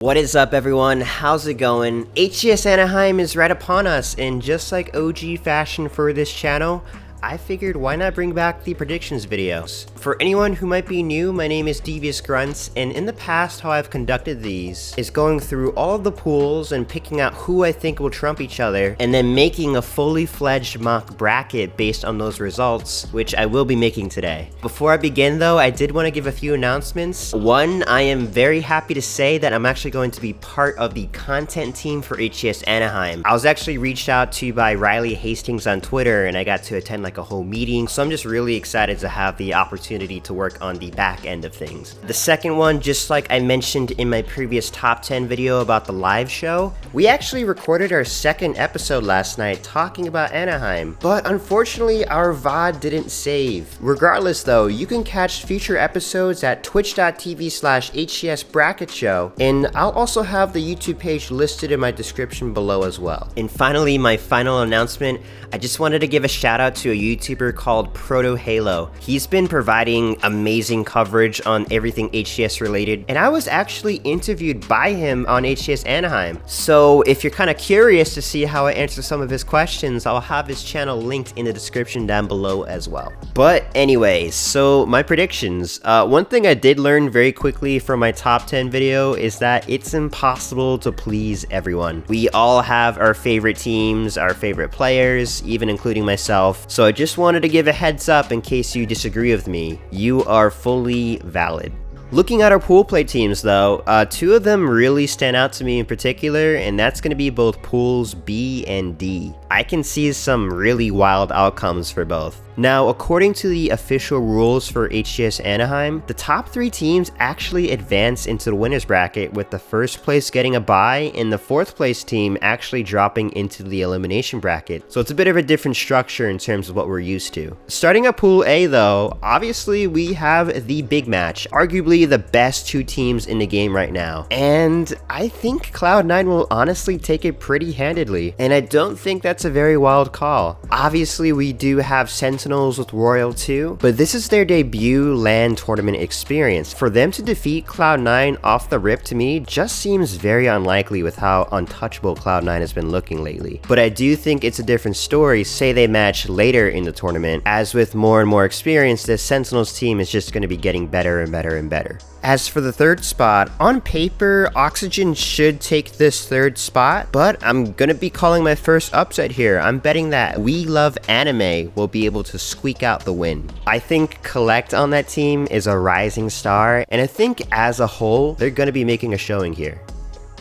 What is up, everyone? How's it going? HCS Anaheim is right upon us, and just like OG fashion for this channel, I figured why not bring back the predictions videos. For anyone who might be new, my name is Devious Grunts, and in the past how I've conducted these is going through all of the pools and picking out who I think will trump each other, and then making a fully fledged mock bracket based on those results, which I will be making today. Before I begin though, I did want to give a few announcements. One, I am very happy to say that I'm actually going to be part of the content team for HCS Anaheim. I was actually reached out to by Riley Hastings on Twitter, and I got to attend like a whole meeting, so I'm just really excited to have the opportunity to work on the back end of things. The second one, just like I mentioned in my previous top 10 video about the live show, we actually recorded our second episode last night talking about Anaheim, but unfortunately our VOD didn't save. Regardless though, you can catch future episodes at twitch.tv/HCS Bracket Show, and I'll also have the YouTube page listed in my description below as well. And finally, my final announcement, I just wanted to give a shout out to a YouTuber called Proto Halo. He's been providing amazing coverage on everything HCS related, and I was actually interviewed by him on HCS Anaheim. So if you're kind of curious to see how I answer some of his questions, I'll have his channel linked in the description down below as well. But anyways, so my predictions. One thing I did learn very quickly from my top 10 video is that it's impossible to please everyone. We all have our favorite teams, our favorite players, even including myself. So I just wanted to give a heads up in case you disagree with me. You are fully valid. Looking at our pool play teams though, two of them really stand out to me in particular, and that's going to be both pools B and D. I can see some really wild outcomes for both. Now, according to the official rules for HCS Anaheim, the top 3 teams actually advance into the winners bracket, with the first place getting a bye and the 4th place team actually dropping into the elimination bracket. So it's a bit of a different structure in terms of what we're used to. Starting at Pool A though, obviously we have the big match, arguably the best 2 teams in the game right now. And I think Cloud9 will honestly take it pretty handedly, and I don't think that's a very wild call. Obviously we do have Sentinels with Royal 2, but this is their debut LAN tournament experience. For them to defeat Cloud9 off the rip to me just seems very unlikely with how untouchable Cloud9 has been looking lately. But I do think it's a different story say they match later in the tournament, as with more and more experience, this Sentinels team is just going to be getting better and better and better. As for the 3rd spot, on paper, Oxygen should take this 3rd spot, but I'm gonna be calling my first upset here. I'm betting that We Love Anime will be able to squeak out the win. I think Collect on that team is a rising star, and I think as a whole, they're gonna be making a showing here.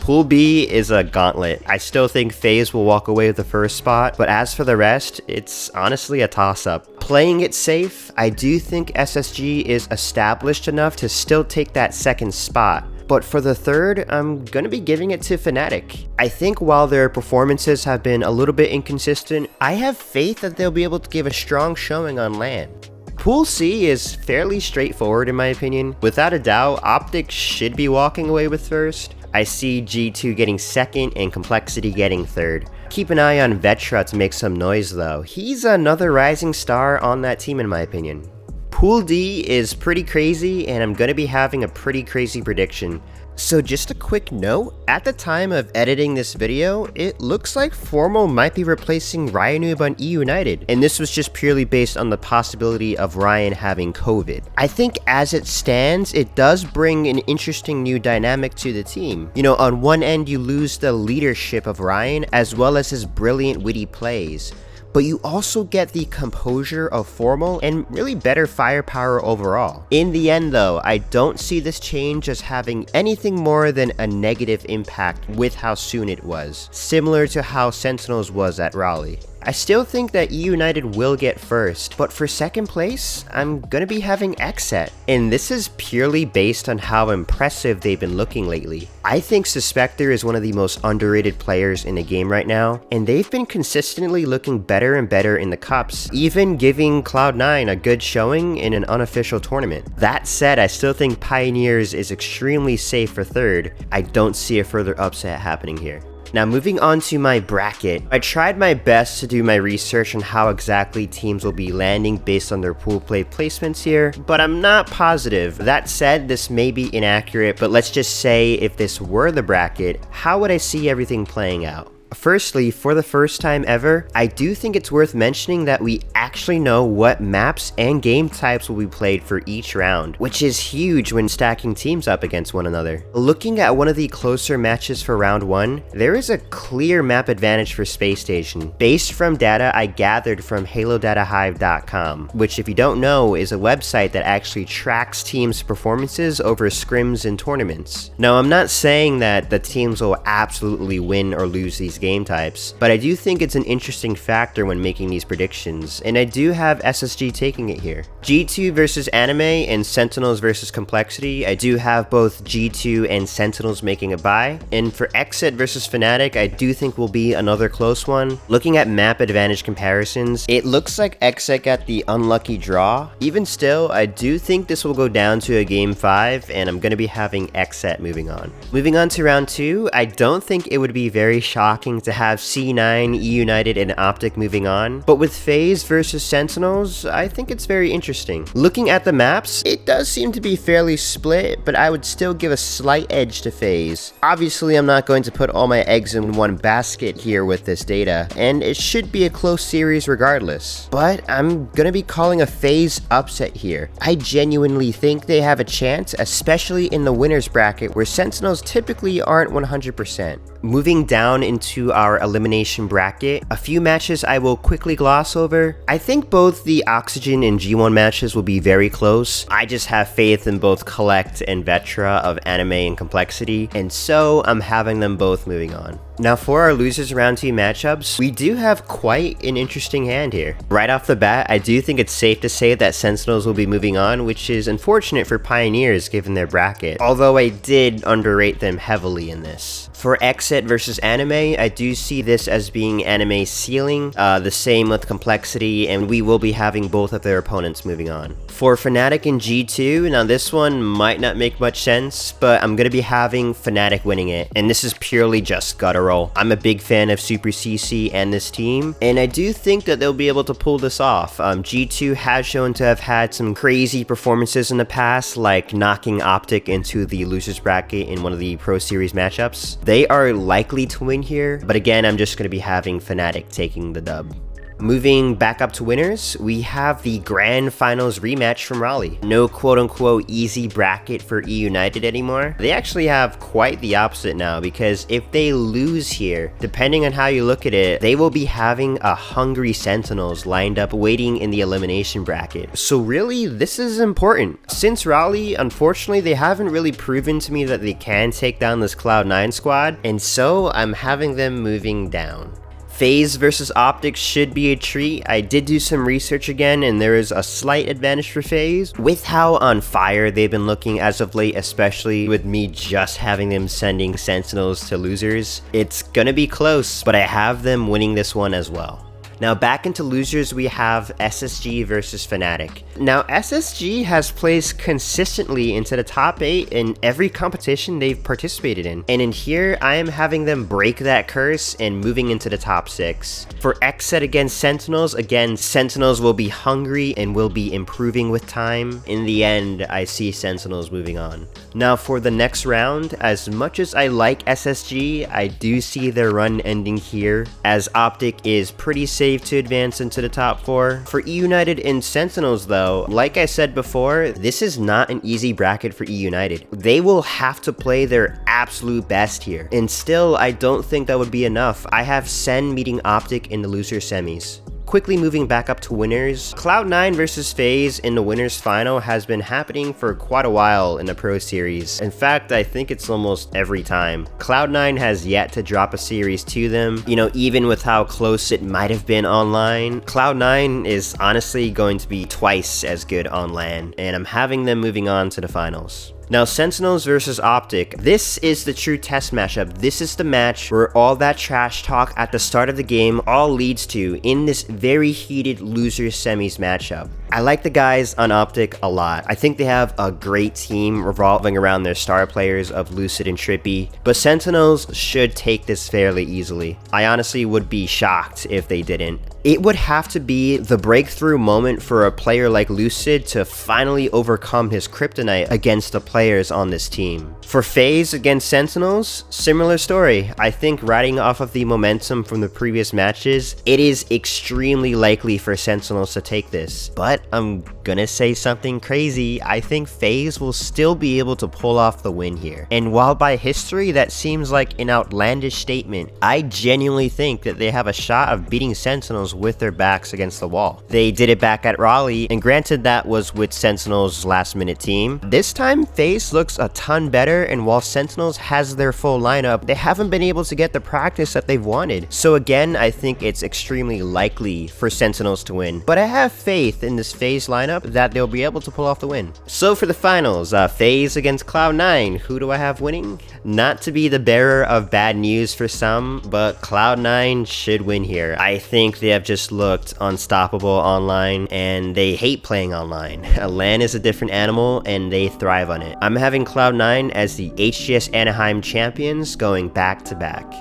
Pool B is a gauntlet. I still think Faze will walk away with the 1st spot, but as for the rest, it's honestly a toss-up. Playing it safe, I do think SSG is established enough to still take that 2nd spot. But for the 3rd, I'm gonna be giving it to Fnatic. I think while their performances have been a little bit inconsistent, I have faith that they'll be able to give a strong showing on LAN. Pool C is fairly straightforward in my opinion. Without a doubt, Optic should be walking away with 1st. I see G2 getting 2nd and Complexity getting 3rd. Keep an eye on Vetra to make some noise though. He's another rising star on that team in my opinion. Pool D is pretty crazy, and I'm going to be having a pretty crazy prediction. So just a quick note, at the time of editing this video, it looks like Formal might be replacing Ryanoob on E-United, and this was just purely based on the possibility of Ryan having COVID. I think as it stands, it does bring an interesting new dynamic to the team. You know, on one end you lose the leadership of Ryan, as well as his brilliant witty plays, but you also get the composure of Formal and really better firepower overall. In the end though, I don't see this change as having anything more than a negative impact with how soon it was, similar to how Sentinels was at Raleigh. I still think that E-United will get 1st, but for 2nd place, I'm gonna be having Xset, and this is purely based on how impressive they've been looking lately. I think Suspector is one of the most underrated players in the game right now, and they've been consistently looking better and better in the cups, even giving Cloud9 a good showing in an unofficial tournament. That said, I still think Pioneers is extremely safe for 3rd. I don't see a further upset happening here. Now moving on to my bracket, I tried my best to do my research on how exactly teams will be landing based on their pool play placements here, but I'm not positive. That said, this may be inaccurate, but let's just say if this were the bracket, how would I see everything playing out? Firstly, for the first time ever, I do think it's worth mentioning that we actually know what maps and game types will be played for each round, which is huge when stacking teams up against one another. Looking at one of the closer matches for round 1, there is a clear map advantage for Space Station, based from data I gathered from halodatahive.com, which if you don't know is a website that actually tracks teams' performances over scrims and tournaments. Now I'm not saying that the teams will absolutely win or lose these game types, but I do think it's an interesting factor when making these predictions, and I do have SSG taking it here. G2 versus Anime and Sentinels versus Complexity, I do have both G2 and Sentinels making a bye, and for getttt versus Fnatic, I do think will be another close one. Looking at map advantage comparisons, it looks like getttt got the unlucky draw. Even still, I do think this will go down to a game 5, and I'm going to be having getttt moving on. Moving on to round 2, I don't think it would be very shocking to have C9, United, and Optic moving on, but with Faze versus Sentinels, I think it's very interesting. Looking at the maps, it does seem to be fairly split, but I would still give a slight edge to Faze. Obviously, I'm not going to put all my eggs in one basket here with this data, and it should be a close series regardless, but I'm gonna be calling a Faze upset here. I genuinely think they have a chance, especially in the winners bracket where Sentinels typically aren't 100%. Moving down into our elimination bracket, a few matches I will quickly gloss over. I think both the Oxygen and G1 matches will be very close. I just have faith in both Collect and Vetra of Anime and Complexity, and so I'm having them both moving on. Now for our losers round 2 matchups, we do have quite an interesting hand here. Right off the bat, I do think it's safe to say that Sentinels will be moving on, which is unfortunate for Pioneers given their bracket, although I did underrate them heavily in this. For getttt versus Anime, I do see this as being Anime's ceiling, the same with Complexity, and we will be having both of their opponents moving on. For Fnatic and G2, now this one might not make much sense, but I'm going to be having Fnatic winning it, and this is purely just guttural. I'm a big fan of Super CC and this team, and I do think that they'll be able to pull this off. G2 has shown to have had some crazy performances in the past, like knocking Optic into the losers bracket in one of the Pro Series matchups. They are likely to win here, but again, I'm just going to be having Fnatic taking the dub. Moving back up to winners, we have the Grand Finals rematch from Raleigh. No quote-unquote easy bracket for E United anymore. They actually have quite the opposite now, because if they lose here, depending on how you look at it, they will be having a hungry Sentinels lined up waiting in the elimination bracket. So really, this is important. Since Raleigh, unfortunately, they haven't really proven to me that they can take down this Cloud9 squad, and so I'm having them moving down. Faze versus Optic should be a treat. I did do some research again, and there is a slight advantage for Faze. With how on fire they've been looking as of late, especially with me just having them sending Sentinels to losers, it's gonna be close, but I have them winning this one as well. Now back into losers, we have SSG versus Fnatic. Now SSG has placed consistently into the top 8 in every competition they've participated in. And in here, I am having them break that curse and moving into the top 6. For getttt against Sentinels, again, Sentinels will be hungry and will be improving with time. In the end, I see Sentinels moving on. Now for the next round, as much as I like SSG, I do see their run ending here, as Optic is pretty safe to advance into the top 4. For E United and Sentinels though, like I said before, this is not an easy bracket for E United. They will have to play their absolute best here, and still I don't think that would be enough. I have Sen meeting Optic in the loser semis. Quickly moving back up to winners, Cloud9 versus Faze in the winners final has been happening for quite a while in the Pro Series. In fact, I think it's almost every time. Cloud9 has yet to drop a series to them. You know, even with how close it might have been online, Cloud9 is honestly going to be twice as good on LAN, and I'm having them moving on to the finals. Now, Sentinels versus Optic. This is the true test matchup. This is the match where all that trash talk at the start of the game all leads to in this very heated losers semis matchup. I like the guys on Optic a lot. I think they have a great team revolving around their star players of Lucid and Trippy, but Sentinels should take this fairly easily. I honestly would be shocked if they didn't. It would have to be the breakthrough moment for a player like Lucid to finally overcome his kryptonite against the players on this team. For Faze against Sentinels, similar story. I think riding off of the momentum from the previous matches, it is extremely likely for Sentinels to take this. But I'm gonna say something crazy. I think Faze will still be able to pull off the win here. And while by history that seems like an outlandish statement, I genuinely think that they have a shot of beating Sentinels with their backs against the wall. They did it back at Raleigh, and granted that was with Sentinels' last minute team. This time, Faze looks a ton better, and while Sentinels has their full lineup, they haven't been able to get the practice that they've wanted. So again, I think it's extremely likely for Sentinels to win, but I have faith in this Faze lineup that they'll be able to pull off the win. So for the finals, Faze against Cloud9, who do I have winning? Not to be the bearer of bad news for some, but Cloud9 should win here. I think they have just looked unstoppable online, and they hate playing online. LAN is a different animal, and they thrive on it. I'm having Cloud9 as the HCS Anaheim champions going back to back.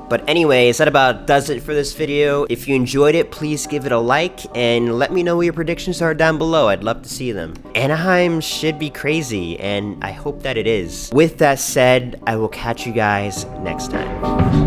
But anyways, that about does it for this video. If you enjoyed it, please give it a like and let me know what your predictions are down below. I'd love to see them. Anaheim should be crazy, and I hope that it is. With that said, I will catch you guys next time.